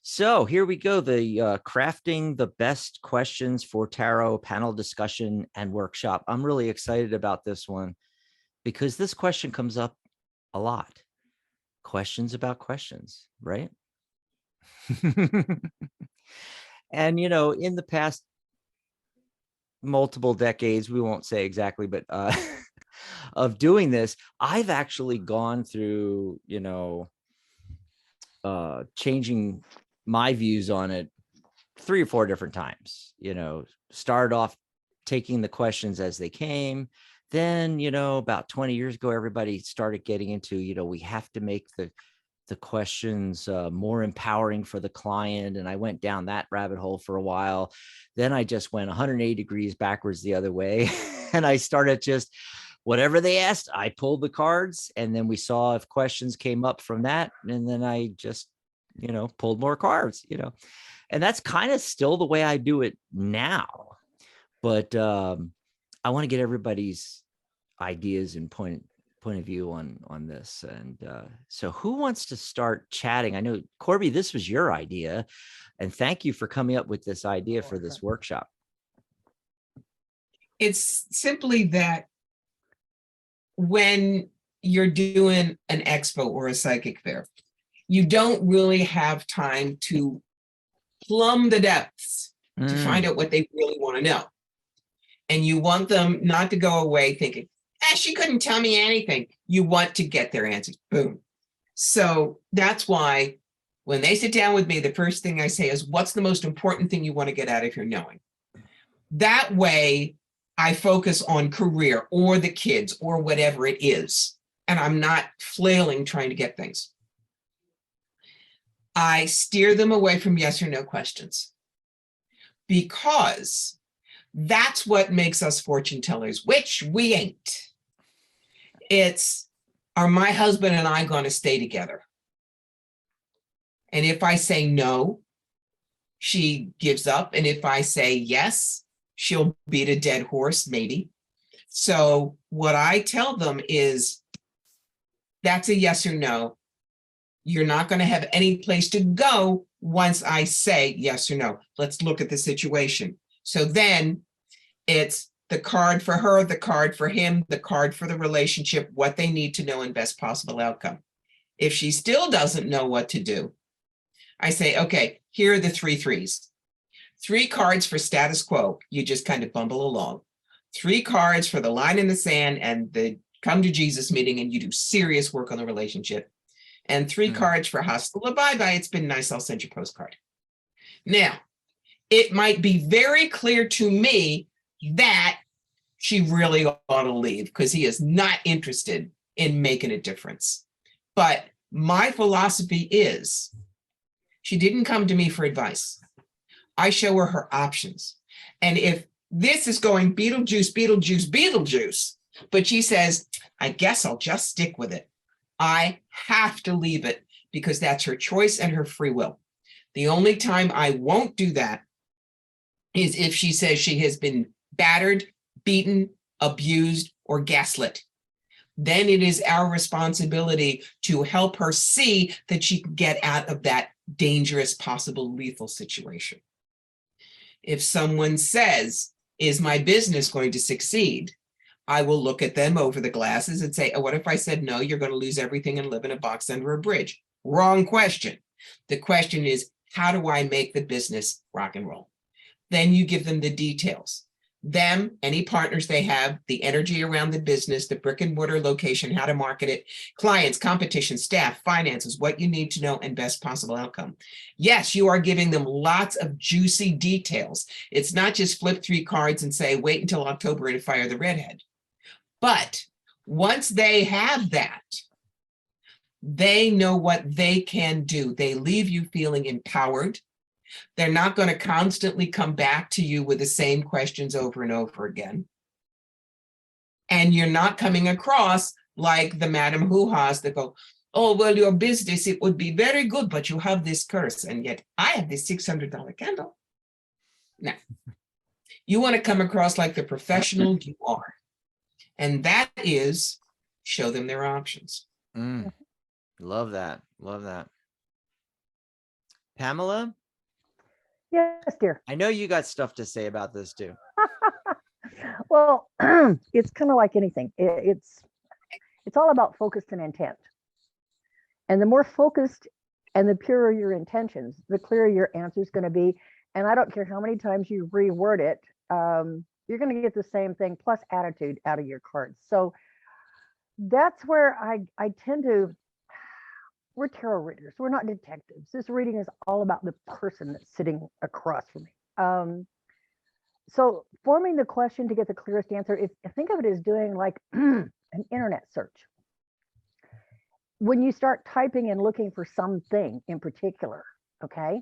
So here we go, the crafting the best questions for tarot panel discussion and workshop. I'm really excited about this one because this question comes up a lot. Questions about questions, right? And, in the past multiple decades, we won't say exactly, but of doing this, I've actually gone through, changing my views on it 3 or 4 different times. Started off taking the questions as they came. Then, about 20 years ago, everybody started getting into, we have to make the questions more empowering for the client. And I went down that rabbit hole for a while. Then I just went 180 degrees backwards the other way. And I started just whatever they asked, I pulled the cards, and then we saw if questions came up from that. And then I just, pulled more cards, and that's kind of still the way I do it now. But I want to get everybody's ideas and point of view on this. And so who wants to start chatting? I know, Corbie, this was your idea, and thank you for coming up with this idea for this workshop. It's simply that when you're doing an expo or a psychic fair, you don't really have time to plumb the depths to find out what they really want to know. And you want them not to go away thinking, she couldn't tell me anything. You want to get their answers. Boom. So that's why when they sit down with me, the first thing I say is, what's the most important thing you want to get out of your knowing? That way I focus on career or the kids or whatever it is. And I'm not flailing trying to get things. I steer them away from yes or no questions, because that's what makes us fortune tellers, which we ain't. It's, are my husband and I going to stay together? And if I say no, she gives up. And if I say yes, she'll beat a dead horse, maybe. So what I tell them is, that's a yes or no. You're not going to have any place to go once I say yes or no. Let's look at the situation. So then it's the card for her, the card for him, the card for the relationship, what they need to know, and best possible outcome. If she still doesn't know what to do, I say, okay, here are the 3 threes. 3 cards for status quo. You just kind of bumble along. 3 cards for the line in the sand and the come to Jesus meeting, and you do serious work on the relationship. And 3 cards for hasta la bye-bye. It's been nice. I'll send you a postcard. Now, it might be very clear to me that she really ought to leave because he is not interested in making a difference. But my philosophy is, she didn't come to me for advice. I show her her options. And if this is going Beetlejuice, Beetlejuice, Beetlejuice, but she says, I guess I'll just stick with it, I have to leave it, because that's her choice and her free will. The only time I won't do that is if she says she has been battered, beaten, abused, or gaslit. Then it is our responsibility to help her see that she can get out of that dangerous, possible lethal situation. If someone says, is my business going to succeed? I will look at them over the glasses and say, oh, what if I said, no, you're going to lose everything and live in a box under a bridge? Wrong question. The question is, how do I make the business rock and roll? Then you give them the details. Them, any partners they have, the energy around the business, the brick and mortar location, how to market it, clients, competition, staff, finances, what you need to know, and best possible outcome. Yes, you are giving them lots of juicy details. It's not just flip 3 cards and say, wait until October and fire the redhead. But once they have that, they know what they can do. They leave you feeling empowered. They're not going to constantly come back to you with the same questions over and over again. And you're not coming across like the Madam Hoo-Has that go, oh, well, your business, it would be very good, but you have this curse. And yet I have this $600 candle. Now, you want to come across like the professional you are. And that is, show them their options. Love that. Love that. Pamela, Yes, dear. I know you got stuff to say about this too. Well, it's kind of like anything. It's all about focus and intent. And the more focused and the purer your intentions, the clearer your answer is going to be. And I don't care how many times you reword it, you're going to get the same thing plus attitude out of your cards. So that's where I tend to, we're tarot readers. We're not detectives. This reading is all about the person that's sitting across from me. So forming the question to get the clearest answer, if think of it as doing like an internet search. When you start typing and looking for something in particular, okay,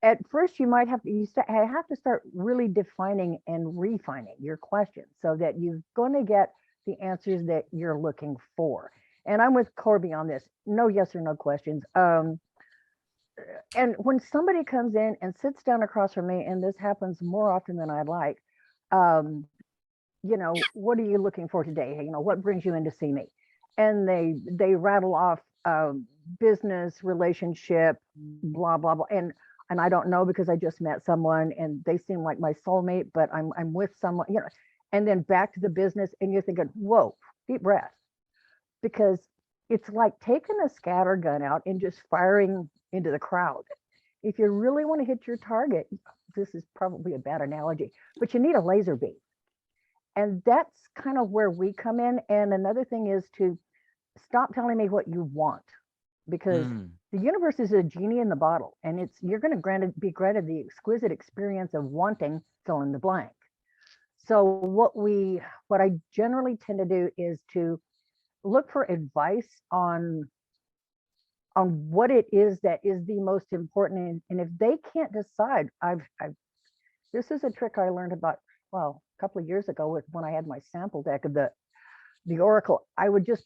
at first you might have to have to start really defining and refining your question so that you're going to get the answers that you're looking for. And I'm with Corbie on this. No yes or no questions. And when somebody comes in and sits down across from me, and this happens more often than I'd like, you know, what are you looking for today? You know, what brings you in to see me? And they rattle off business, relationship, blah, blah, blah. And I don't know because I just met someone and they seem like my soulmate, but I'm with someone, you know, and then back to the business and you're thinking, whoa, deep breath. Because it's like taking a scatter gun out and just firing into the crowd. If you really want to hit your target, this is probably a bad analogy, but you need a laser beam. And that's kind of where we come in. And another thing is to stop telling me what you want, because the universe is a genie in the bottle, and you're going to be granted the exquisite experience of wanting fill in the blank. So what I generally tend to do is to look for advice on what it is that is the most important. And if they can't decide, this is a trick I learned about, well, a couple of years ago when I had my sample deck of the Oracle. I would just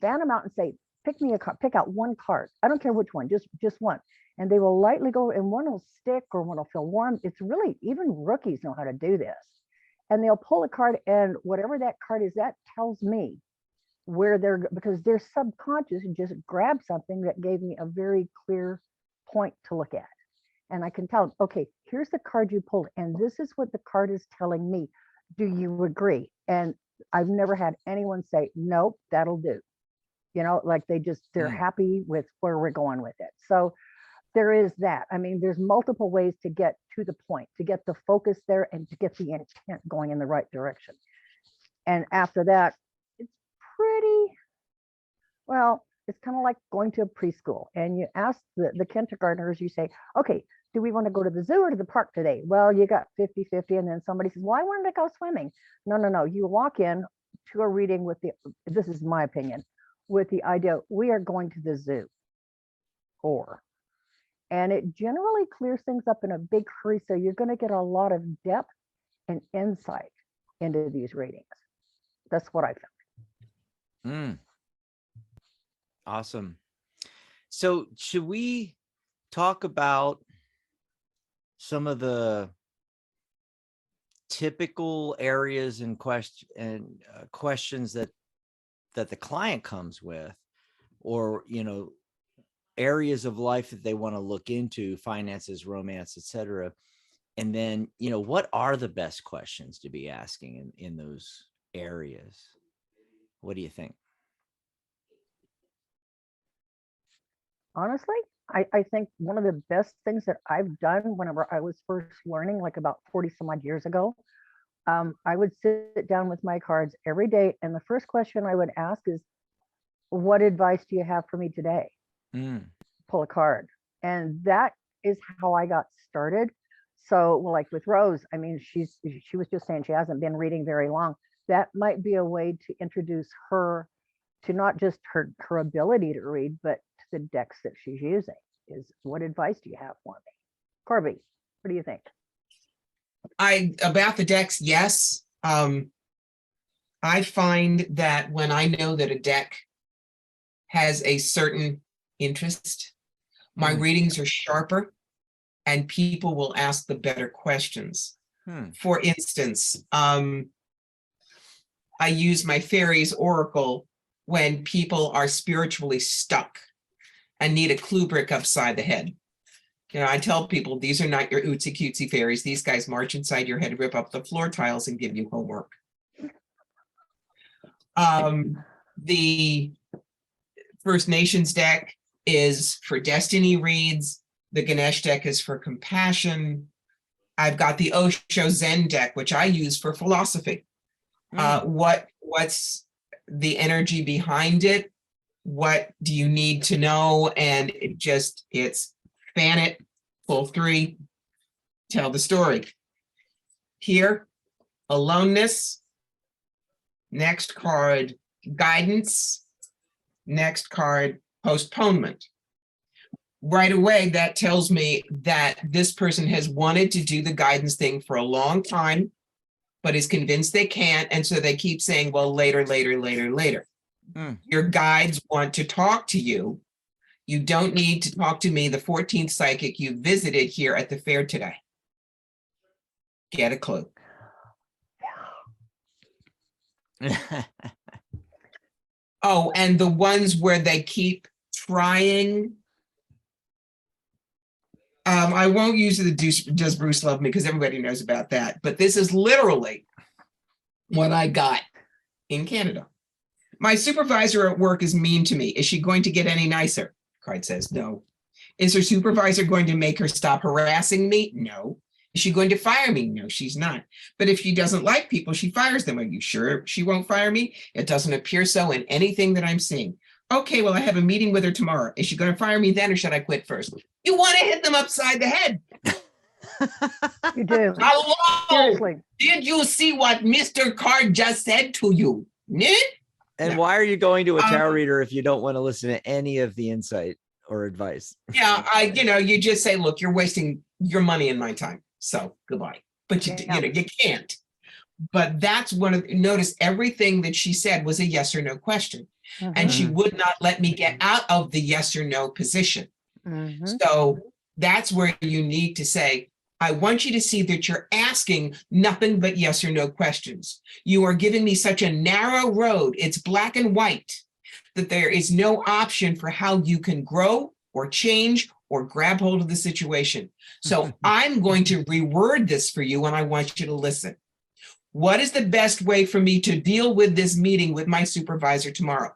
fan them out and say, pick out one card. I don't care which one, just one. And they will lightly go, and one will stick or one will feel warm. It's really, even rookies know how to do this. And they'll pull a card, and whatever that card is, that tells me where because their subconscious just grabbed something that gave me a very clear point to look at. And I can tell, okay, here's the card you pulled, and this is what the card is telling me. Do you agree? And I've never had anyone say, nope, that'll do. You know, like they're happy with where we're going with it. So there is that. I mean, there's multiple ways to get to the point, to get the focus there and to get the intent going in the right direction. And after that, it's pretty, well, it's kind of like going to a preschool and you ask the kindergartners, you say, okay, do we want to go to the zoo or to the park today? Well, you got 50-50. And then somebody says, well, I wanted to go swimming. No. You walk in to a reading this is my opinion, with the idea, we are going to the zoo. And it generally clears things up in a big hurry. So you're going to get a lot of depth and insight into these readings. That's what I found. Awesome. So should we talk about some of the typical areas and questions that the client comes with, or, you know, areas of life that they want to look into, finances, romance, etc. And then, you know, what are the best questions to be asking in those areas? What do you think? Honestly, I think one of the best things that I've done whenever I was first learning, like about 40 some odd years ago, I would sit down with my cards every day. And the first question I would ask is, what advice do you have for me today? Pull a card. And that is how I got started. So like with Rose, I mean, she was just saying she hasn't been reading very long. That might be a way to introduce her to not just her ability to read, but to the decks that she's using. Is what advice do you have for me? Corbie, what do you think? About the decks, yes. I find that when I know that a deck has a certain interest, my readings are sharper and people will ask the better questions. For instance, I use my fairies oracle when people are spiritually stuck and need a clue brick upside the head. You know, I tell people these are not your ootsy cutesy fairies. These guys march inside your head, rip up the floor tiles, and give you homework. The First Nations deck is for destiny reads. The Ganesh deck is for compassion. I've got the Osho Zen deck, which I use for philosophy. What's the energy behind it? What do you need to know? And it's fan it, pull 3, tell the story. Here, aloneness. Next card, guidance. Next card, postponement. Right away, that tells me that this person has wanted to do the guidance thing for a long time, but is convinced they can't. And so they keep saying, well, later, later, later, later. Your guides want to talk to you. You don't need to talk to me, the 14th psychic you visited here at the fair today. Get a clue. Oh, and the ones where they keep trying. I won't use the does Bruce love me, because everybody knows about that. But this is literally what I got in Canada. My supervisor at work is mean to me. Is she going to get any nicer? Card says no. Is her supervisor going to make her stop harassing me? No. Is she going to fire me? No, she's not. But if she doesn't like people, she fires them. Are you sure she won't fire me? It doesn't appear so in anything that I'm seeing. Okay, well, I have a meeting with her tomorrow. Is she going to fire me then, or should I quit first? You want to hit them upside the head. You do. Hello. Seriously. Did you see what Mr. Card just said to you? And why are you going to a tarot reader if you don't want to listen to any of the insight or advice? Yeah, you just say, look, you're wasting your money and my time. So goodbye. But you can't. But that's notice everything that she said was a yes or no question. And she would not let me get out of the yes or no position. So that's where you need to say, I want you to see that you're asking nothing but yes or no questions. You are giving me such a narrow road. It's black and white, that there is no option for how you can grow or change or grab hold of the situation. So I'm going to reword this for you, and I want you to listen. What is the best way for me to deal with this meeting with my supervisor tomorrow?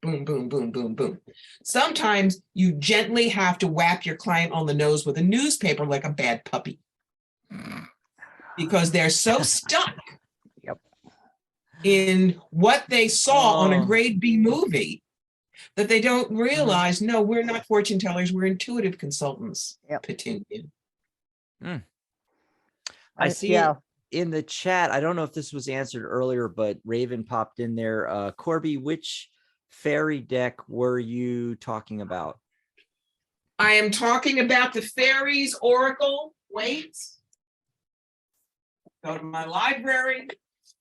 Boom, boom, boom, boom, boom. Sometimes you gently have to whap your client on the nose with a newspaper like a bad puppy, because they're so stuck in what they saw on a grade B movie that they don't realize, no, we're not fortune tellers, we're intuitive consultants. Petunia. I see in the chat, I don't know if this was answered earlier, but Raven popped in there. Corbie, which fairy deck were you talking about? I am talking about the Fairies Oracle. Wait. Go to my library.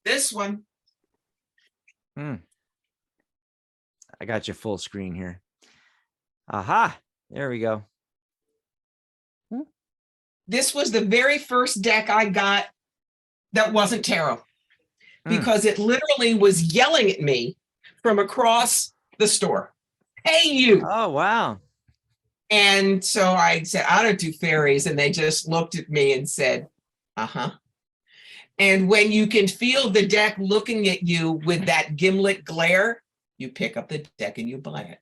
This one. I got you full screen here. Aha, there we go. This was the very first deck I got that wasn't tarot, because it literally was yelling at me from across the store. Hey, you. Oh, wow. And so I said, I don't do fairies. And they just looked at me and said, uh-huh. And when you can feel the deck looking at you with that gimlet glare, you pick up the deck and you buy it.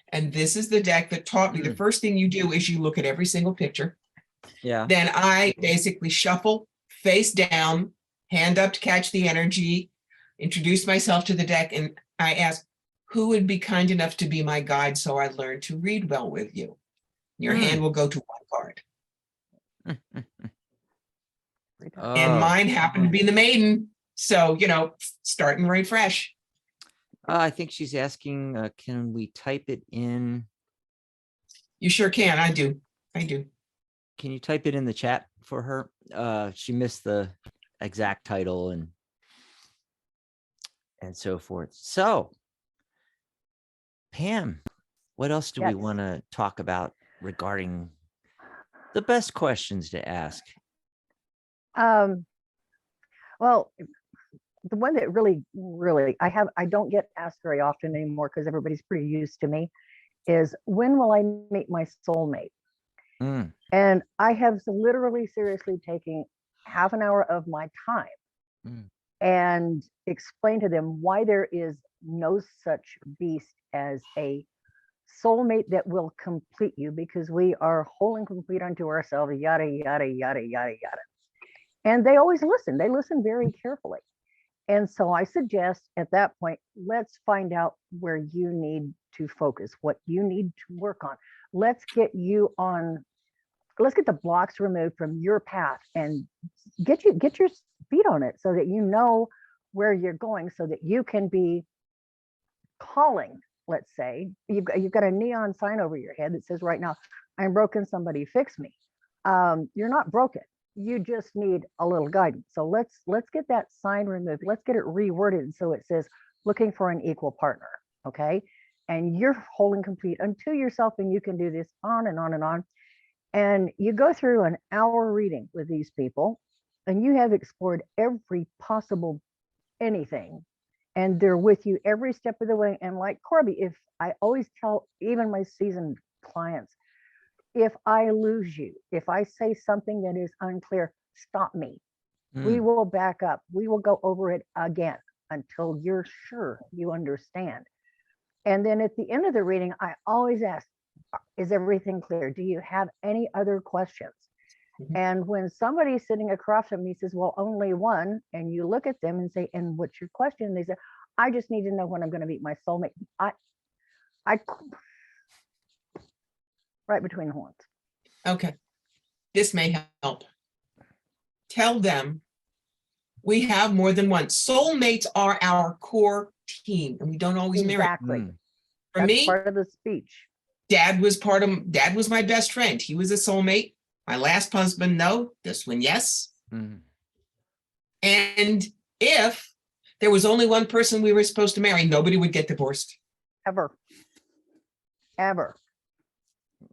And this is the deck that taught me the first thing you do is you look at every single picture. Yeah. Then I basically shuffle face down, hand up to catch the energy, introduce myself to the deck, and I ask, who would be kind enough to be my guide so I learn to read well with you? Your hand will go to one card. And mine happened to be the maiden. So, starting right fresh. I think she's asking, can we type it in? You sure can. I do. Can you type it in the chat for her? She missed the exact title and so forth. So, Pam, what else do we want to talk about regarding the best questions to ask? Well, the one that really I don't get asked very often anymore because everybody's pretty used to me is, when will I meet my soulmate? And I have literally seriously taken half an hour of my time Mm. and explain to them why there is no such beast as a soulmate that will complete you, because we are whole and complete unto ourselves, yada, yada, yada, yada, yada. And they always listen. They listen very carefully. And so I suggest at that point, let's find out where you need to focus, what you need to work on. Let's get you on, let's get the blocks removed from your path and get your feet on it so that you know where you're going, so that you can be calling. Let's say you've got a neon sign over your head that says right now, I'm broken, somebody fix me. You're not broken. You just need a little guidance. So let's get that sign removed. Let's get it reworded so it says looking for an equal partner. Okay. And you're whole and complete unto yourself, and you can do this on and on and on. And you go through an hour reading with these people, and you have explored every possible anything, and they're with you every step of the way. And like Corbie, if I always tell even my seasoned clients, if I lose you, if I say something that is unclear, stop me. We Mm. will back up. We will go over it again until you're sure you understand. And then at the end of the reading, I always ask, is everything clear? Do you have any other questions? Mhm. And when somebody's sitting across from me says, well, only one, and you look at them and say, and what's your question? They say, I just need to know when I'm going to meet my soulmate. I right between the horns. Okay, this may help. Tell them we have more than one. Soulmates are our core team, and we don't always marry. Exactly. Mm. For That's me, part of the speech. Dad was my best friend. He was a soulmate. My last husband, no. This one, yes. Mm. And if there was only one person we were supposed to marry, nobody would get divorced. Ever.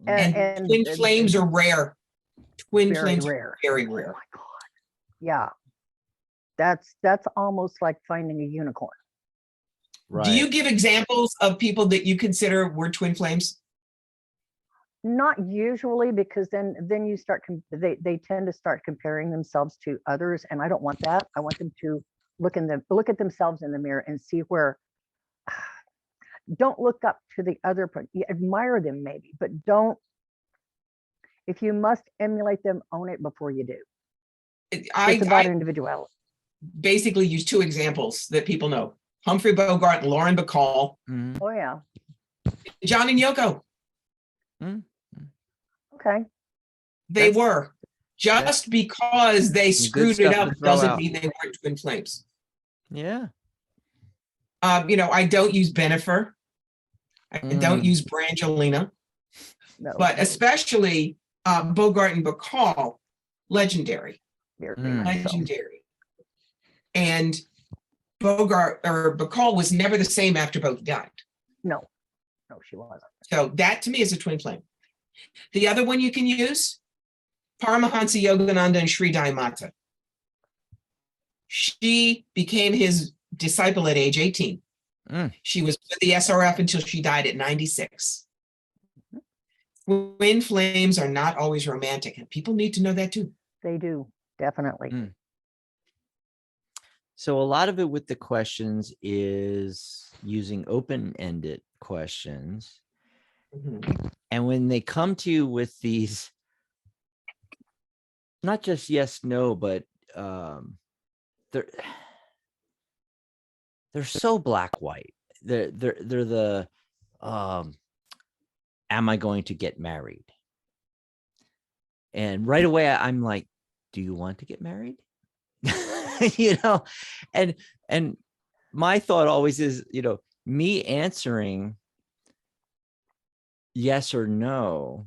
And twin flames are rare. Twin very flames rare. are very Oh rare. my God. Yeah. That's almost like finding a unicorn. Right. Do you give examples of people that you consider were twin flames? Not usually, because then you start, they tend to start comparing themselves to others, and I don't want that. I want them to look at themselves in the mirror and see where, don't look up to the other person. You admire them maybe, but don't, if you must emulate them, own it before you do. It's about I individuality. basically use two examples that people know: Humphrey Bogart and Lauren Bacall, Mm. Oh yeah. John and Yoko. Mm. Okay. They That's- were. Just because they Some good screwed it stuff to up throw doesn't out. mean they weren't twin flames. Yeah. I don't use Bennifer. I don't Mm. use Brangelina, No. but especially Bogart and Bacall, legendary. Very Mm. much so. Legendary. And Bacall was never the same after both died. No, she wasn't. So that to me is a twin flame. The other one you can use, Paramahansa Yogananda and Sri Dayamata. She became his disciple at age 18. Mm. She was with the SRF until she died at 96. Twin flames are not always romantic, and people need to know that too. They do, definitely. Mm. So a lot of it with the questions is using open-ended questions. Mhm. And when they come to you with these, not just yes, no, but they're so black white. They're the am I going to get married? And right away I'm like, do you want to get married? And my thought always is, me answering yes or no,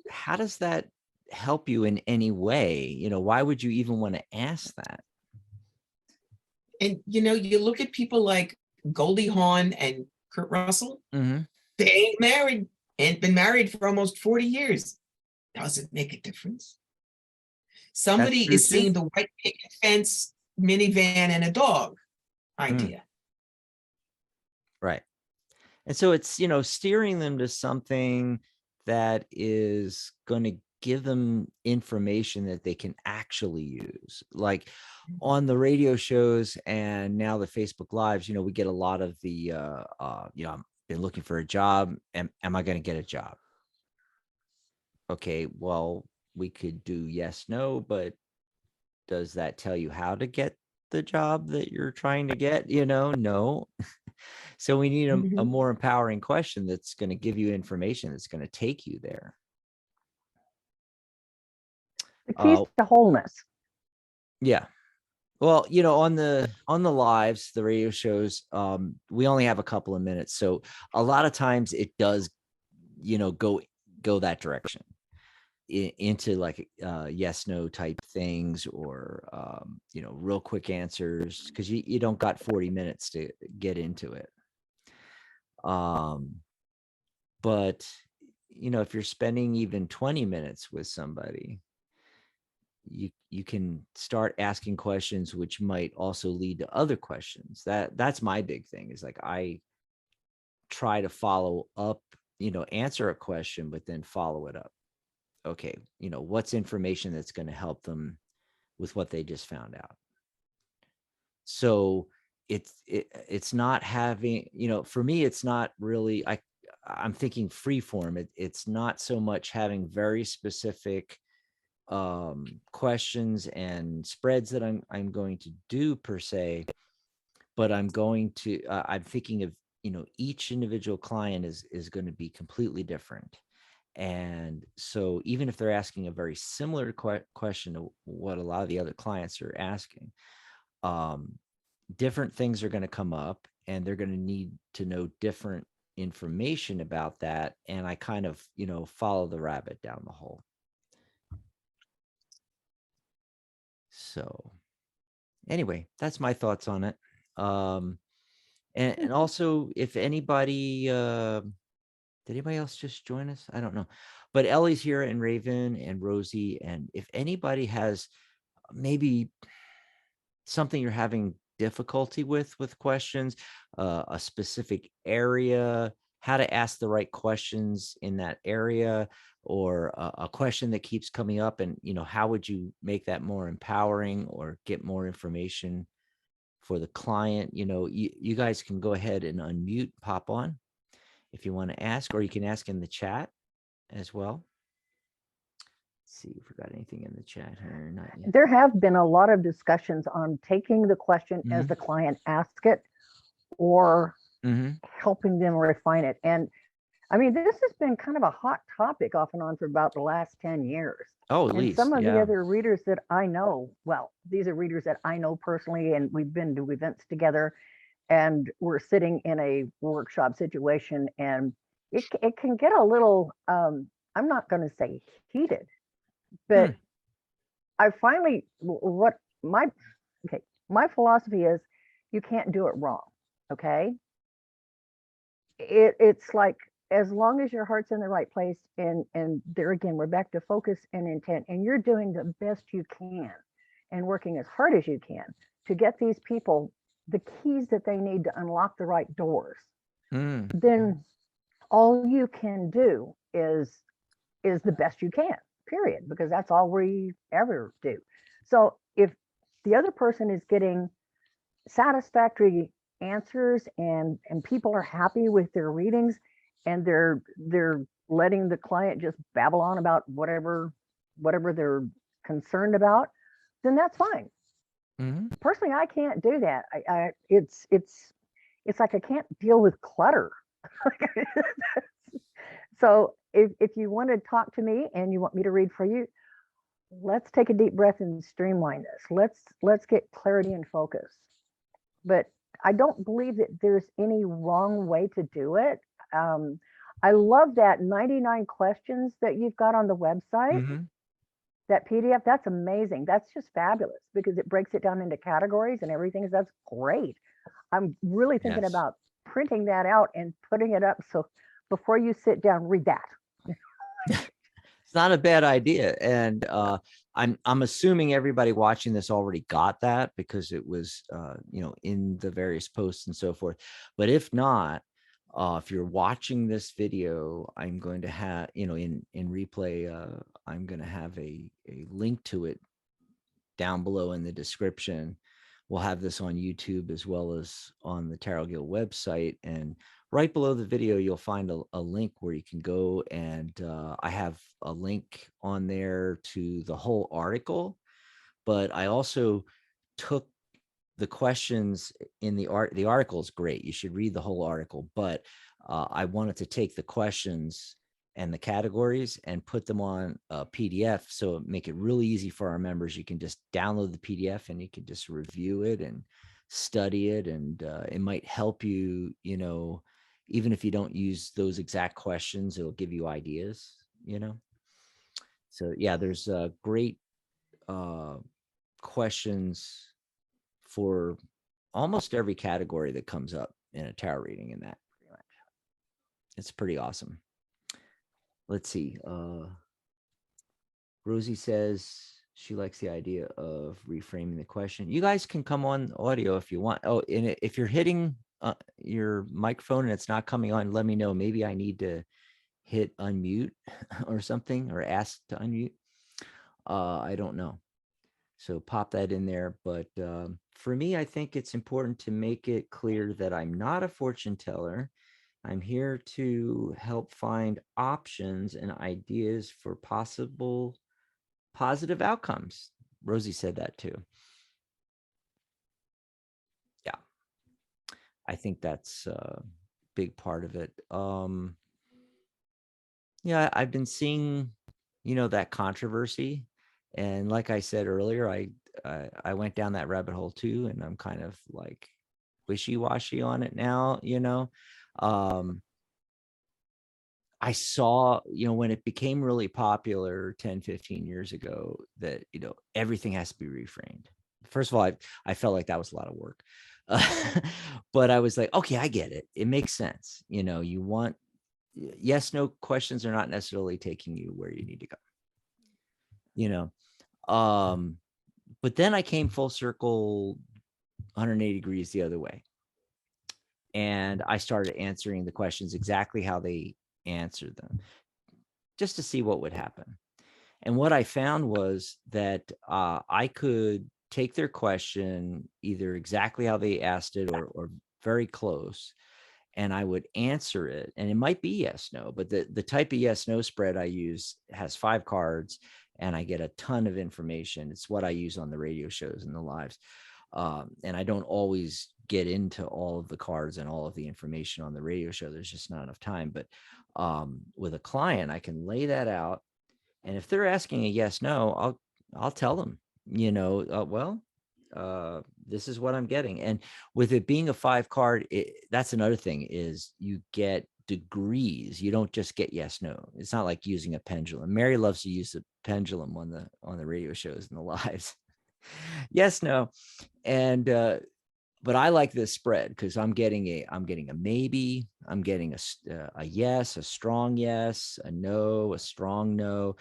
how does that help you in any way? Why would you even want to ask that? And you look at people like Goldie Hawn and Kurt Russell. Mm-hmm. They ain't been married for almost 40 years. Does it make a difference? Somebody true is too. seeing the white picket fence, minivan, and a dog idea. Right. And so it's, steering them to something that is going to give them information that they can actually use. Like on the radio shows and now the Facebook Lives, you know, we get a lot of the, you know, I've been looking for a job. Am I going to get a job? Okay, well, we could do yes, no, but does that tell you how to get the job that you're trying to get? You know, no. So we need a Mhm. more empowering question that's going to give you information that's going to take you there. The keys to wholeness. Yeah. Well, you know, on the lives, the radio shows, we only have a couple of minutes. So a lot of times it does, you know, go that direction into like yes, no type things, or you know, real quick answers, because you don't got 40 minutes to get into it. But you know, if you're spending even 20 minutes with somebody, you can start asking questions which might also lead to other questions. That's my big thing, is like I try to follow up, you know, answer a question, but then follow it up. Okay, you know, what's information that's going to help them with what they just found out? So it's not having, you know, for me, it's not really, I'm thinking free form. It's not so much having very specific questions and spreads that I'm going to do per se, but I'm thinking of, you know, each individual client is going to be completely different. And so even if they're asking a very similar question to what a lot of the other clients are asking, different things are going to come up, and they're going to need to know different information about that. And I kind of, you know, follow the rabbit down the hole. So anyway, that's my thoughts on it. And also, if anybody, did anybody else just join us? I don't know, but Ellie's here, and Raven and Rosie. And if anybody has maybe something you're having difficulty with questions, a specific area, how to ask the right questions in that area, or a question that keeps coming up, and, you know, how would you make that more empowering or get more information for the client? You know, you guys can go ahead and unmute, pop on if you want to ask, or you can ask in the chat as well. Let's see if we got anything in the chat here. Not yet. There have been a lot of discussions on taking the question as the client asks it, or helping them refine it. And I mean, this has been kind of a hot topic off and on for about the last 10 years. Oh, at and least, some of yeah. the other readers that I know, well, these are readers that I know personally, and we've been to events together, and we're sitting in a workshop situation, and it can get a little, I'm not going to say heated, but I finally, what my philosophy is, you can't do it wrong. Okay. It's like, as long as your heart's in the right place, and there again, we're back to focus and intent, and you're doing the best you can and working as hard as you can to get these people the keys that they need to unlock the right doors, then all you can do is the best you can, period, because that's all we ever do. So if the other person is getting satisfactory answers, and people are happy with their readings, and they're letting the client just babble on about whatever they're concerned about, then that's fine. Personally, I can't do that. It's like I can't deal with clutter. So if you want to talk to me and you want me to read for you, let's take a deep breath and streamline this. Let's get clarity and focus. But I don't believe that there's any wrong way to do it. I love that 99 questions that you've got on the website. That PDF, that's amazing. That's just fabulous, because it breaks it down into categories and everything. That's great. I'm really thinking about printing that out and putting it up. So before you sit down, read that. It's not a bad idea. And I'm assuming everybody watching this already got that, because it was, you know, in the various posts and so forth. But if not, if you're watching this video, I'm going to have, you know, in replay, I'm going to have a link to it down below in the description. We'll have this on YouTube as well as on the Tarot Guild website. And right below the video, you'll find a link where you can go, and I have a link on there to the whole article. But I also took the questions in the article is great. You should read the whole article, but I wanted to take the questions and the categories and put them on a PDF. So make it really easy for our members. You can just download the PDF and you can just review it and study it. And it might help you, you know, even if you don't use those exact questions, it'll give you ideas, you know? So yeah, there's great questions for almost every category that comes up in a tarot reading in that. It's pretty awesome. Let's see. Rosie says she likes the idea of reframing the question. You guys can come on audio if you want. Oh, and if you're hitting your microphone and it's not coming on, let me know. Maybe I need to hit unmute or something, or ask to unmute. I don't know. So pop that in there. But for me, I think it's important to make it clear that I'm not a fortune teller. I'm here to help find options and ideas for possible positive outcomes. Rosie said that too. Yeah, I think that's a big part of it. Yeah, I've been seeing, you know, that controversy. And like I said earlier, I went down that rabbit hole too, and I'm kind of like wishy-washy on it now, you know. I saw, you know, when it became really popular 10, 15 years ago, that, you know, everything has to be reframed. First of all, I felt like that was a lot of work. But I was like, okay, I get it. It makes sense. You know, you want yes, no questions are not necessarily taking you where you need to go. You know, but then I came full circle 180 degrees the other way. And I started answering the questions exactly how they answered them, just to see what would happen. And what I found was that I could take their question either exactly how they asked it, or very close, and I would answer it. And it might be yes, no, but the type of yes, no spread I use has 5 cards, and I get a ton of information. It's what I use on the radio shows and the lives. And I don't always get into all of the cards and all of the information on the radio show. There's just not enough time. But with a client, I can lay that out. And if they're asking a yes, no, I'll tell them, you know, this is what I'm getting. And with it being a 5 card, that's another thing, is you get degrees. You don't just get yes, no. It's not like using a pendulum. Mary loves to use the pendulum on the radio shows and the lives. Yes, no. And but I like this spread because I'm getting a maybe, I'm getting a yes, a strong yes, a no, a strong no.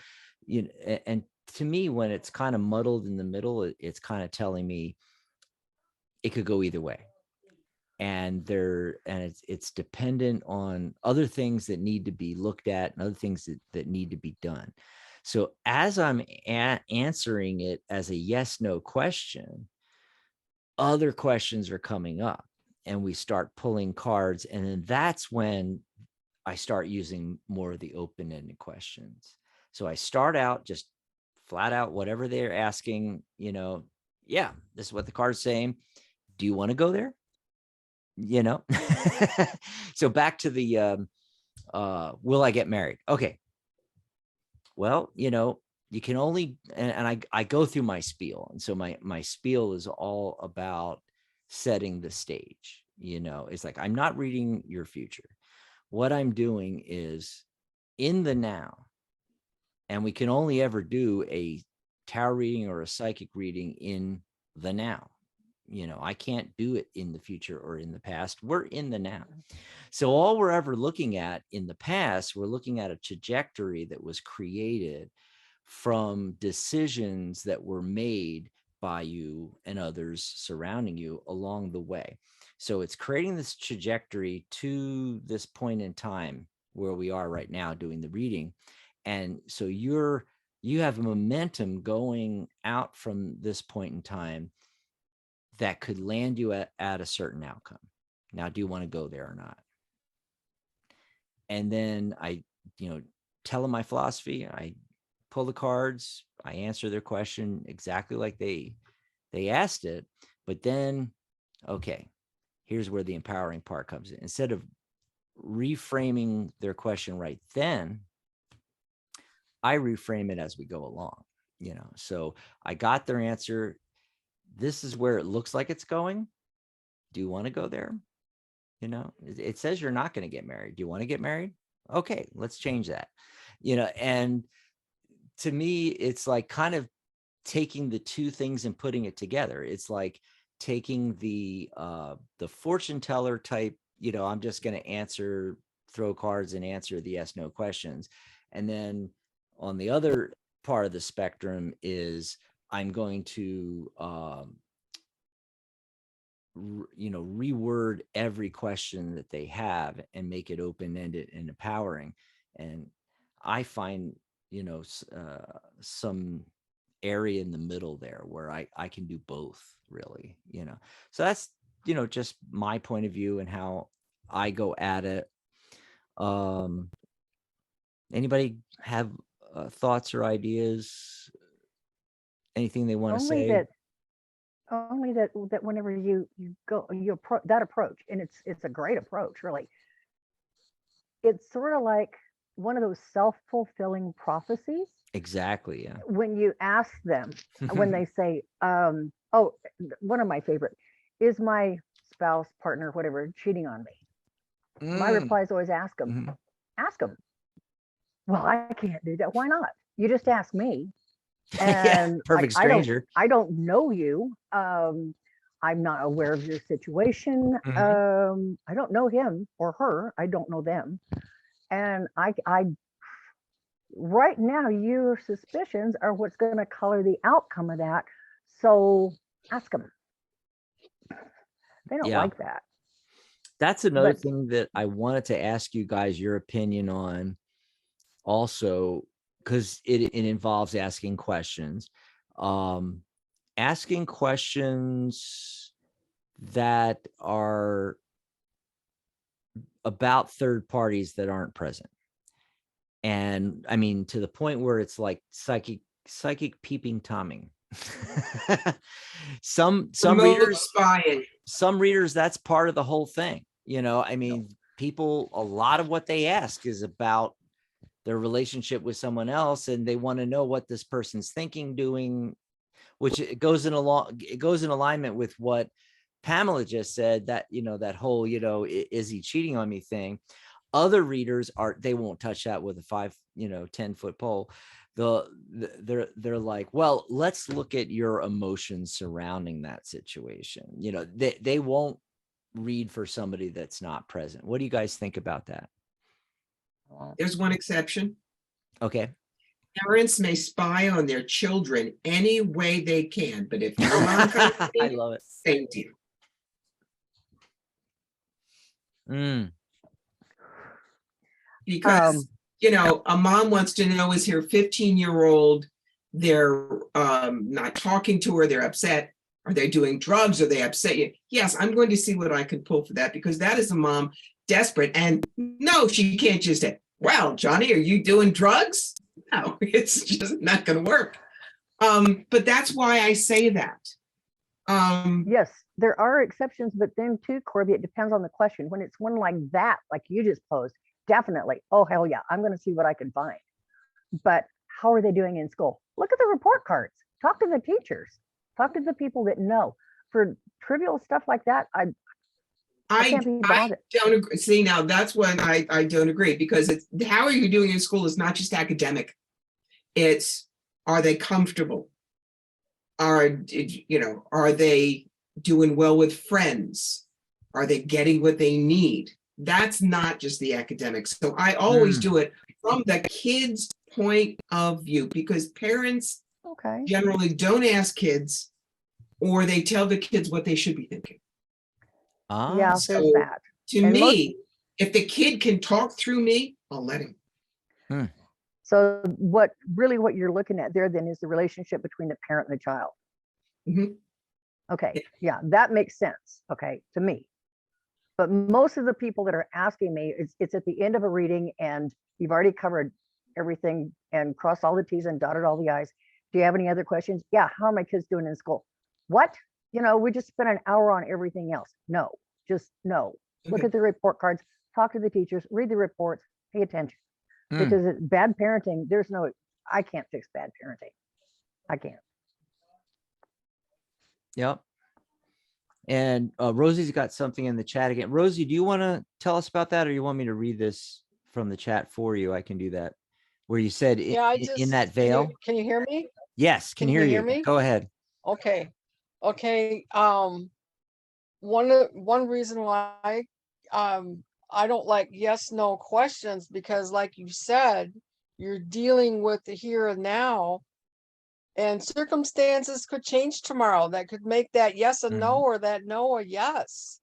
You know, and to me, when it's kind of muddled in the middle, it's kind of telling me it could go either way. And it's dependent on other things that need to be looked at and other things that need to be done. So as I'm answering it as a yes, no question, other questions are coming up, and we start pulling cards. And then that's when I start using more of the open-ended questions. So I start out just flat out, whatever they're asking, you know, yeah, this is what the card's saying. Do you want to go there? You know? So back to the, will I get married? Okay. Well, you know, you can only, and I go through my spiel. And so my spiel is all about setting the stage. You know, it's like, I'm not reading your future. What I'm doing is in the now. And we can only ever do a tarot reading or a psychic reading in the now. You know, I can't do it in the future or in the past. We're in the now. So all we're ever looking at in the past, we're looking at a trajectory that was created from decisions that were made by you and others surrounding you along the way. So it's creating this trajectory to this point in time where we are right now doing the reading. And so you're you have a momentum going out from this point in time that could land you at a certain outcome. Now, do you want to go there or not? And then I, tell them my philosophy. I pull the cards, I answer their question exactly like they asked it. But then, okay, here's where the empowering part comes in. Instead of reframing their question right then, I reframe it as we go along, so I got their answer. This is where it looks like it's going. Do you want to go there? It says you're not going to get married. Do you want to get married? Okay, let's change that. And to me, it's like kind of taking the two things and putting it together. It's like taking the fortune teller type, I'm just going to throw cards and answer the yes, no questions. And then on the other part of the spectrum is I'm going to, reword every question that they have and make it open-ended and empowering. And I find, some area in the middle there where I can do both, really, so that's, just my point of view and how I go at it. Anybody have thoughts or ideas, anything they want to say? Only that whenever you approach that approach, and it's a great approach, really. It's sort of like one of those self-fulfilling prophecies. Exactly. Yeah. When you ask them, when they say, oh, one of my favorite, is my spouse, partner, whatever, cheating on me? My reply is always ask them. Mm-hmm. Ask them. Well, I can't do that. Why not? You just ask me. And yeah, perfect stranger. I don't know you. I'm not aware of your situation. Mm-hmm. I don't know him or her. I don't know them. And I right now, your suspicions are what's going to color the outcome of that. So ask them. They don't like that. That's another thing that I wanted to ask you guys your opinion on also, because it involves asking questions. Asking questions that are about third parties that aren't present. And I mean, to the point where it's like psychic peeping Tomming. some readers spying. Some readers, that's part of the whole thing. I mean, people, a lot of what they ask is about their relationship with someone else, and they want to know what this person's thinking, doing, which it goes in alignment with what Pamela just said, that, that whole, is he cheating on me thing. Other readers they won't touch that with a 10-foot pole. They're like, well, let's look at your emotions surrounding that situation. They won't read for somebody that's not present. What do you guys think about that? There's one exception. Okay. Parents may spy on their children any way they can, but if your mom comes to me, I love it. Same deal. Because a mom wants to know, is her 15-year-old, they're not talking to her, they're upset. Are they doing drugs? Are they upset? Yes, I'm going to see what I can pull for that, because that is a mom desperate. And no, she can't just say, well, Johnny, are you doing drugs? No, it's just not going to work. But that's why I say that. Yes, there are exceptions, but then too, Corbie, it depends on the question. When it's one like that, like you just posed, definitely, oh, hell yeah, I'm going to see what I can find. But how are they doing in school? Look at the report cards. Talk to the teachers. Talk to the people that know. For trivial stuff like that, I can't be bothered. I don't agree. See, now that's when I don't agree, because it's how are you doing in school is not just academic. It's, are they comfortable? Are they doing well with friends? Are they getting what they need? That's not just the academics. So I always do it from the kid's point of view, because parents generally don't ask kids, or they tell the kids what they should be thinking. Yeah, so there's that. To me, if the kid can talk through me, I'll let him. So what you're looking at there then is the relationship between the parent and the child. Mhm. Okay, yeah, that makes sense, okay, to me. But most of the people that are asking me, it's at the end of a reading and you've already covered everything and crossed all the T's and dotted all the I's. Do you have any other questions? Yeah, how are my kids doing in school? What? You know, we just spent an hour on everything else. No, just no. Look Okay. at the report cards, talk to the teachers, read the reports, pay attention. Mm, Because bad parenting, I can't fix bad parenting. I can't. yep. And Rosie's got something in the chat again. Rosie, do you want to tell us about that, or you want me to read this from the chat for you? I can do that. Where you said Yeah, I in that just, veil. can you hear me? Yes, can Can hear you hear you. me? Go ahead. Okay. Okay. One reason why I don't like yes, no questions, because like you said, you're dealing with the here and now, and circumstances could change tomorrow that could make that yes a no, or that no a yes.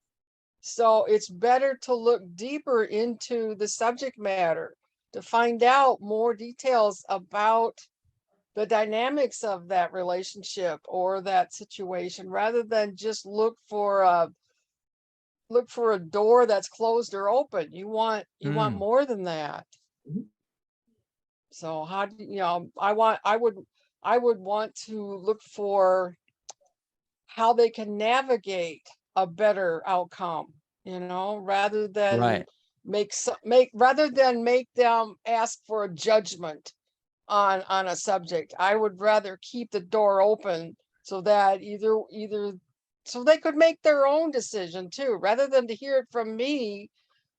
So it's better to look deeper into the subject matter to find out more details about the dynamics of that relationship or that situation, rather than just look for a door that's closed or open. You want more than that. Mhm. So how do you know, I would want to look for how they can navigate a better outcome, rather than Right. rather than make them ask for a judgment on a subject. I would rather keep the door open so that either so they could make their own decision too, rather than to hear it from me.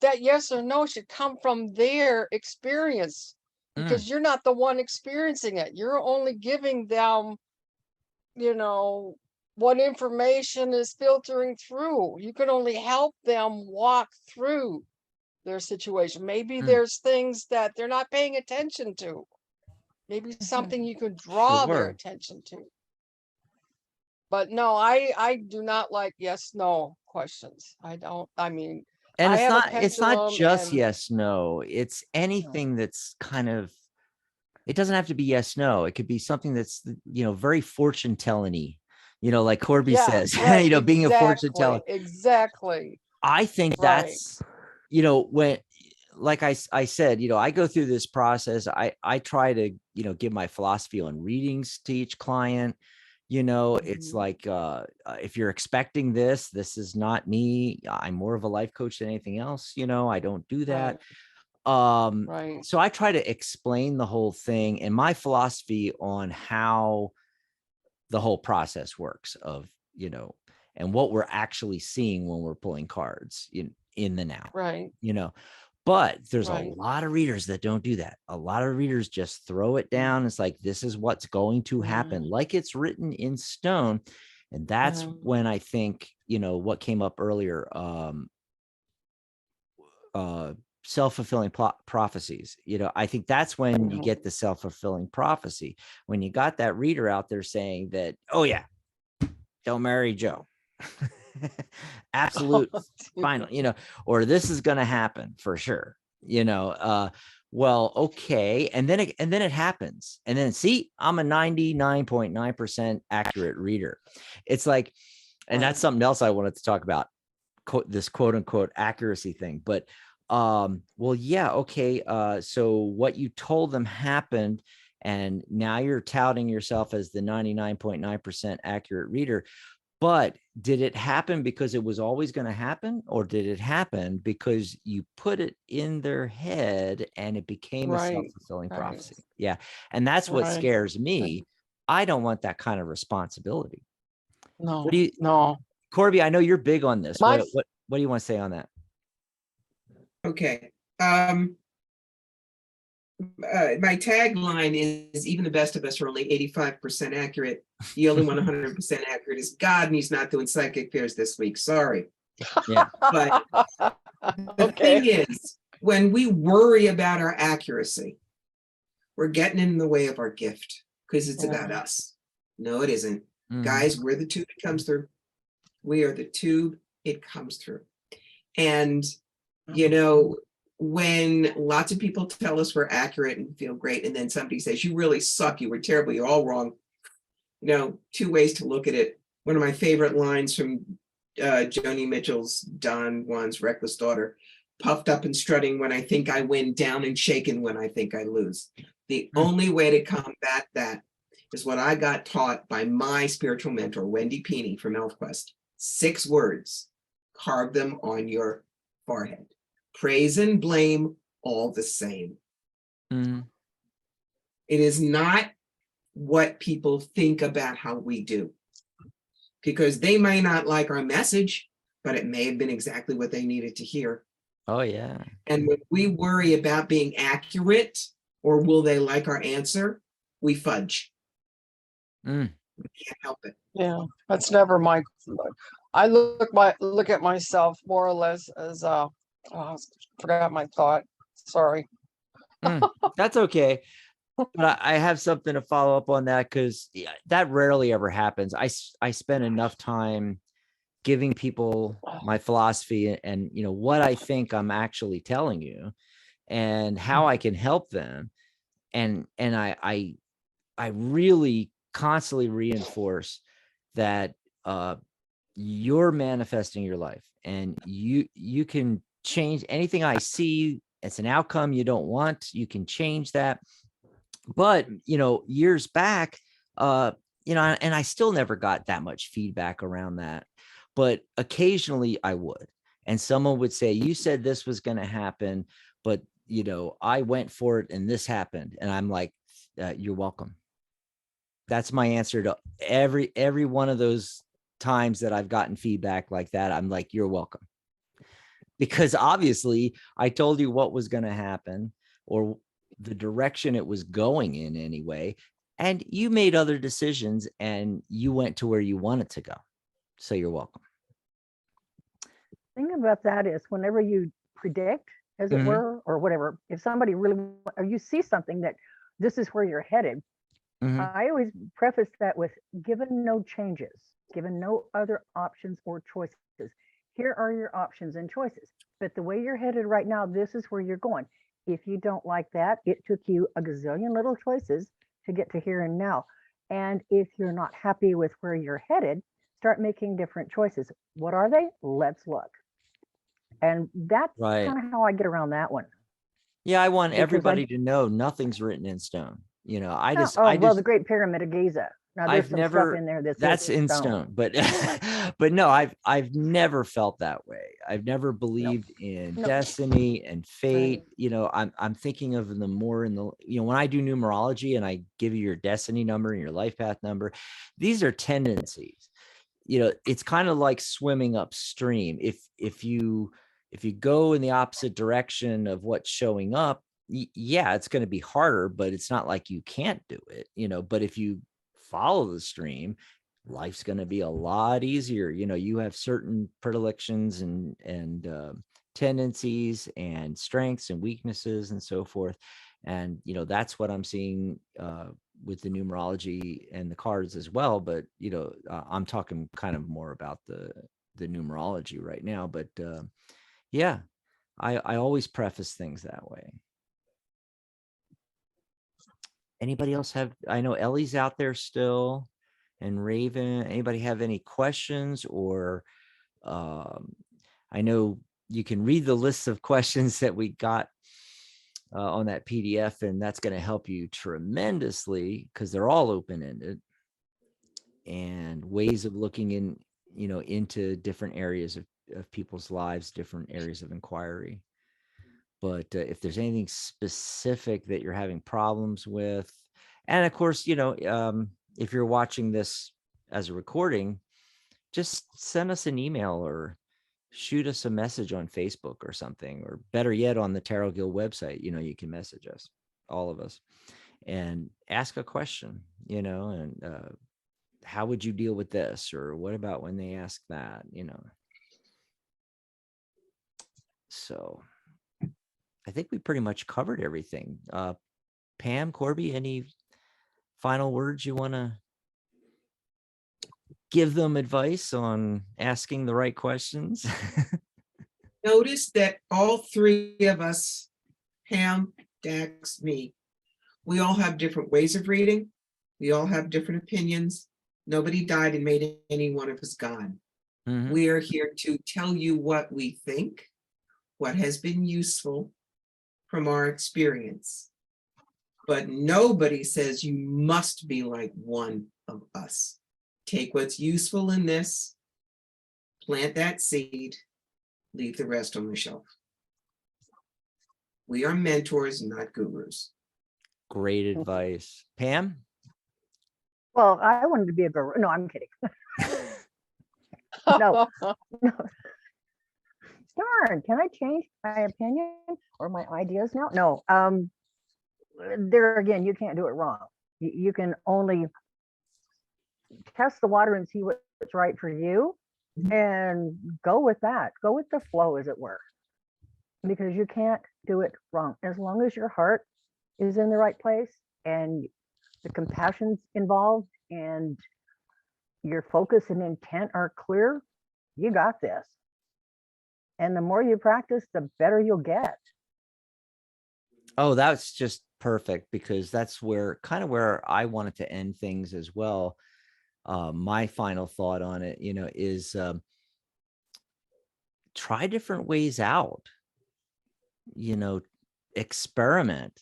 That yes or no should come from their experience, because you're not the one experiencing it. You're only giving them, what information is filtering through. You can only help them walk through their situation. Maybe there's things that they're not paying attention to. Maybe something you could draw their Sure. attention to. But no, I do not like yes, no questions. I don't, I mean, And I have a it's not pendulum, just and yes, no. It's anything that's kind of, it doesn't have to be yes, no. It could be something that's, very fortune telling-y, like Corbie yeah, says, right, being a fortune teller. exactly. I think Right. that's, when, like I said, I go through this process. I try to, give my philosophy on readings to each client. It's Mhm. like, if you're expecting this is not me. I'm more of a life coach than anything else. I don't do that. Right. So I try to explain the whole thing and my philosophy on how the whole process works of, and what we're actually seeing when we're pulling cards in the now, Right. but there's a Right. lot of readers that don't do that. A lot of readers just throw it down. It's like, this is what's going to happen, like it's written in stone. And that's when I think, what came up earlier, self-fulfilling prophecies. I think that's when you get the self-fulfilling prophecy, when you got that reader out there saying that, oh yeah, don't marry Joe. Absolute final, or this is going to happen for sure. Well, okay. And then it happens. And then see, I'm a 99.9% accurate reader. It's like, and that's something else I wanted to talk about, this quote unquote accuracy thing. But well, yeah, okay. So what you told them happened, and now you're touting yourself as the 99.9% accurate reader. But did it happen because it was always going to happen, or did it happen because you put it in their head and it became a self-fulfilling prophecy? Yeah. And that's what scares me. I don't want that kind of responsibility. No, Corbie, I know you're big on this. My What do you want to say on that? Okay. My tagline is, even the best of us are only 85% accurate. The only one 100% accurate is God, and he's not doing psychic fairs this week. Sorry. Yeah. But the thing is, when we worry about our accuracy, we're getting in the way of our gift, because it's about us. No, it isn't. Guys, we're the tube it comes through. We are the tube it comes through. And, when lots of people tell us we're accurate and feel great, and then somebody says, you really suck, you were terrible, you're all wrong. You know, two ways to look at it. One of my favorite lines from Joni Mitchell's Don Juan's Reckless Daughter, puffed up and strutting when I think I win, down and shaken when I think I lose. The only way to combat that is what I got taught by my spiritual mentor, Wendy Peeney from ElfQuest. 6 words, carve them on your forehead. Praise and blame, all the same. Mm. It is not what people think about how we do, because they may not like our message, but it may have been exactly what they needed to hear. Oh, yeah. And when we worry about being accurate or will they like our answer, we fudge. Mm. We can't help it. Yeah, that's never my. I look at myself more or less as forgot my thought. Sorry. That's okay. But I have something to follow up on that, because that rarely ever happens. I spend enough time giving people my philosophy and you know what I think I'm actually telling you and how I can help them. And I really constantly reinforce that you're manifesting your life, and you can change anything I see. It's an outcome you don't want. You can change that. But, you know, years back, you know, and I still never got that much feedback around that, but occasionally I would, and someone would say, you said this was going to happen, but, you know, I went for it and this happened. And I'm like, you're welcome. That's my answer to every one of those times that I've gotten feedback like that. I'm like, you're welcome. Because obviously I told you what was going to happen, or the direction it was going in anyway, and you made other decisions and you went to where you wanted to go. So you're welcome. Thing about that is whenever you predict, as it were, or whatever, if somebody really, or you see something that this is where you're headed, I always preface that with, given no changes, given no other options or choices, here are your options and choices. But the way you're headed right now, this is where you're going. If you don't like that, it took you a gazillion little choices to get to here and now. And if you're not happy with where you're headed, start making different choices. What are they? Let's look. And that's kind of how I get around that one. Yeah, I want everybody to know nothing's written in stone. You know, well, the Great Pyramid of Giza. Now there's I've some never, stuff in there that's in stone, but but no, I've never felt that way. I've never believed in destiny and fate. You know, I'm thinking of them more in the, you know, when I do numerology and I give you your destiny number and your life path number, these are tendencies. You know, it's kind of like swimming upstream. If you go in the opposite direction of what's showing up, yeah, it's going to be harder, but it's not like you can't do it, you know. But if you follow the stream, life's going to be a lot easier. You know, you have certain predilections and tendencies and strengths and weaknesses and so forth. And, you know, that's what I'm seeing with the numerology and the cards as well. But, you know, I'm talking kind of more about the numerology right now. But yeah, I always preface things that way. Anybody else have, I know Ellie's out there still, and Raven, anybody have any questions? Or I know you can read the list of questions that we got on that PDF, and that's going to help you tremendously because they're all open-ended and ways of looking in, you know, into different areas of people's lives, different areas of inquiry. But if there's anything specific that you're having problems with, and of course, you know, if you're watching this as a recording, just send us an email or shoot us a message on Facebook or something, or better yet, on the Tarot Guild website, you know, you can message us, all of us, and ask a question, you know, and how would you deal with this? Or what about when they ask that, you know? So I think we pretty much covered everything. Pam, Corbie, any final words you want to give them advice on asking the right questions? Notice that all three of us, Pam, Dax, me, we all have different ways of reading. We all have different opinions. Nobody died and made any one of us God. Mhm. We are here to tell you what we think, what has been useful from our experience. But nobody says you must be like one of us. Take what's useful in this, plant that seed, leave the rest on the shelf. We are mentors, not gurus. Great advice. Pam? Well, I wanted to be a guru. No, I'm kidding. No. No. Darn, can I change my opinion or my ideas now? No. There again, you can't do it wrong. You can only test the water and see what's right for you and go with that. Go with the flow, as it were, because you can't do it wrong. As long as your heart is in the right place and the compassion's involved and your focus and intent are clear, you got this. And the more you practice, the better you'll get. Oh, that's just perfect, because that's where I wanted to end things as well. My final thought on it, is try different ways out, experiment.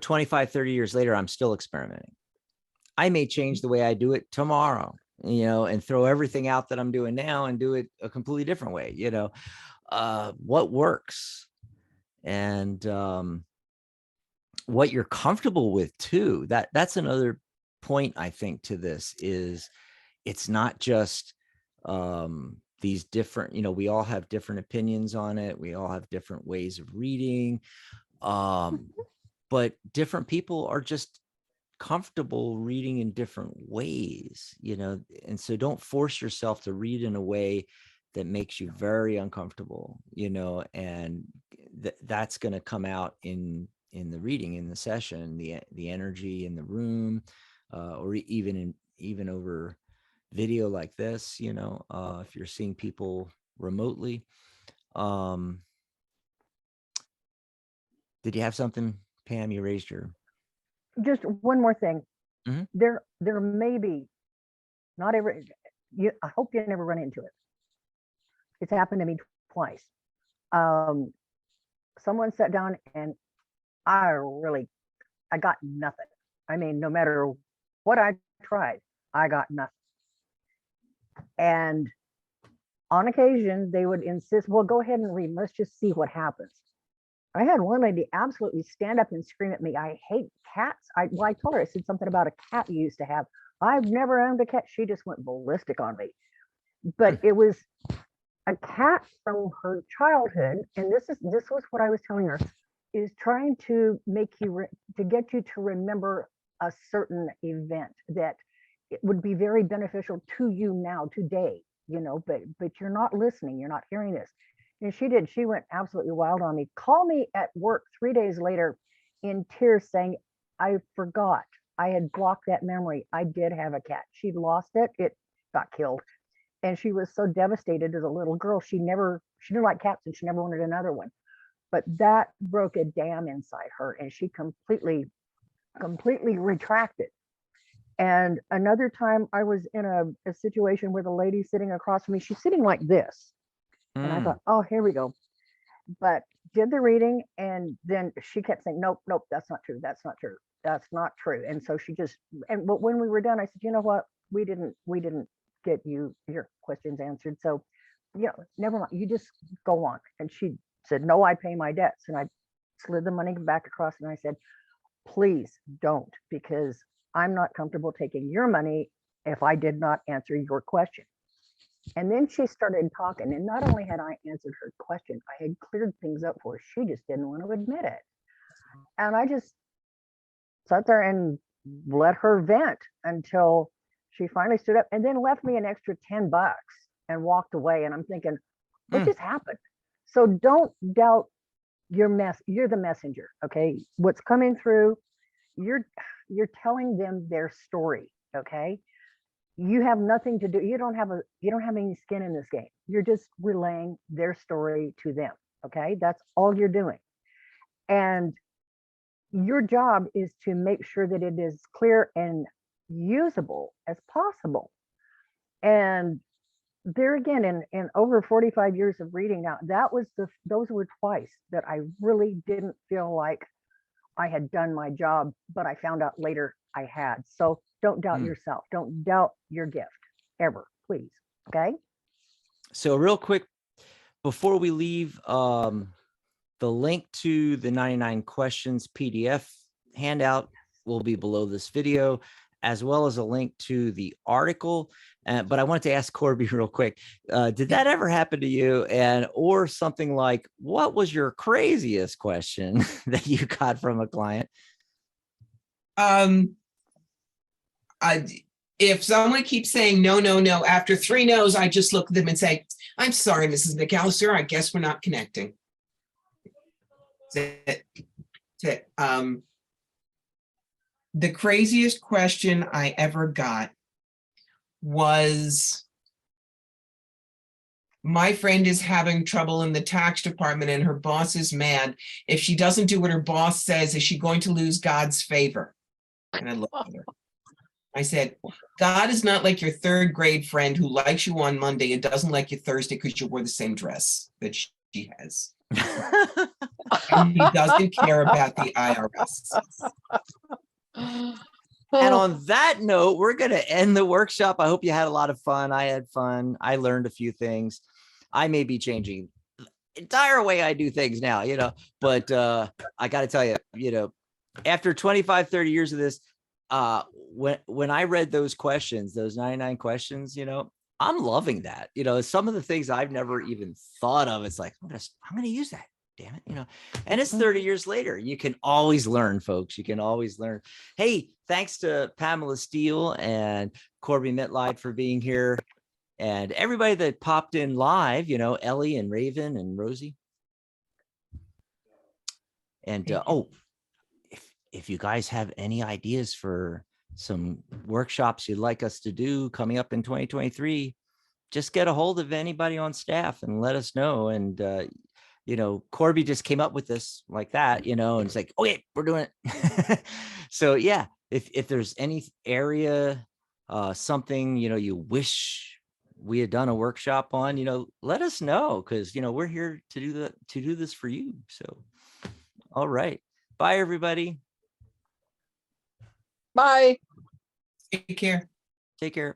25, 30 years later, I'm still experimenting. I may change the way I do it tomorrow, and throw everything out that I'm doing now and do it a completely different way, what works, and what you're comfortable with too. That's another point, I think, to this is it's not just these different, we all have different opinions on it. We all have different ways of reading. But different people are just comfortable reading in different ways, and so don't force yourself to read in a way that makes you very uncomfortable, and that's going to come out in the reading, in the session, the energy in the room, or even over video like this, if you're seeing people remotely. Did you have something, Pam? You raised your... Just one more thing. Mhm. There may be, not every, I hope you never run into it. It's happened to me twice. Someone sat down and I got nothing. I mean, no matter what I tried, I got nothing. And on occasion, they would insist, well, go ahead and read. Let's just see what happens. I had one lady absolutely stand up and scream at me, I hate cats. I told her, I said something about a cat you used to have. I've never owned a cat. She just went ballistic on me. But it was a cat from her childhood. And this was what I was telling her, is trying to make you, to get you to remember a certain event that it would be very beneficial to you now, today, but you're not listening, you're not hearing this. And she went absolutely wild on me. Called me at work 3 days later in tears saying, I forgot, I had blocked that memory. I did have a cat. She lost it. It got killed. And she was so devastated as a little girl. She didn't like cats and she never wanted another one. But that broke a dam inside her and she completely retracted. And another time I was in a situation where the lady sitting across from me, she's sitting like this. And I thought, oh, here we go. But did the reading, and then she kept saying, nope, that's not true. That's not true. That's not true. And so but when we were done, I said, you know what? We didn't get your questions answered. So, never mind. You just go on. And she said, no, I pay my debts. And I slid the money back across and I said, please don't, because I'm not comfortable taking your money if I did not answer your question. And then she started talking, and not only had I answered her question, I had cleared things up for her. She just didn't want to admit it. And I just sat there and let her vent until she finally stood up and then left me an extra $10 and walked away. And I'm thinking, what just happened? So don't doubt you're the messenger. Okay. What's coming through, you're telling them their story. Okay. you have nothing to do. You don't have any skin in this game. You're just relaying their story to them. Okay. That's all you're doing. And your job is to make sure that it is clear and usable as possible. And there again, in over 45 years of reading now, those were twice that I really didn't feel like I had done my job, but I found out later I had. So don't doubt yourself. Don't doubt your gift ever, please. Okay. So real quick, before we leave, the link to the 99 questions PDF handout will be below this video, as well as a link to the article. But I wanted to ask Corbie real quick, did that ever happen to you? Or something like, what was your craziest question that you got from a client? If someone keeps saying no, no, no, after 3 no's, I just look at them and say, I'm sorry, Mrs. McAllister, I guess we're not connecting. The craziest question I ever got was, my friend is having trouble in the tax department and her boss is mad. If she doesn't do what her boss says, is she going to lose God's favor? And I looked at her. I said, God is not like your 3rd grade friend who likes you on Monday and doesn't like you Thursday because you wore the same dress that she has. And he doesn't care about the IRS. And on that note, we're going to end the workshop. I hope you had a lot of fun. I had fun. I learned a few things. I may be changing the entire way I do things now, but I got to tell you, after 25, 30 years of this, when I read those questions, those 99 questions, I'm loving that. Some of the things I've never even thought of, it's like, I'm going to use that. Damn it, and it's 30 years later. You can always learn, folks. You can always learn. Hey, thanks to Pamela Steele and Corbie Mitleid for being here, and everybody that popped in live, Ellie and Raven and Rosie. And if you guys have any ideas for some workshops you'd like us to do coming up in 2023, just get a hold of anybody on staff and let us know. And Corbie just came up with this like that, and it's like, okay, we're doing it. So yeah, if there's any area, something, you wish we had done a workshop on, let us know, because, we're here to do this for you. So, all right. Bye, everybody. Bye. Take care. Take care.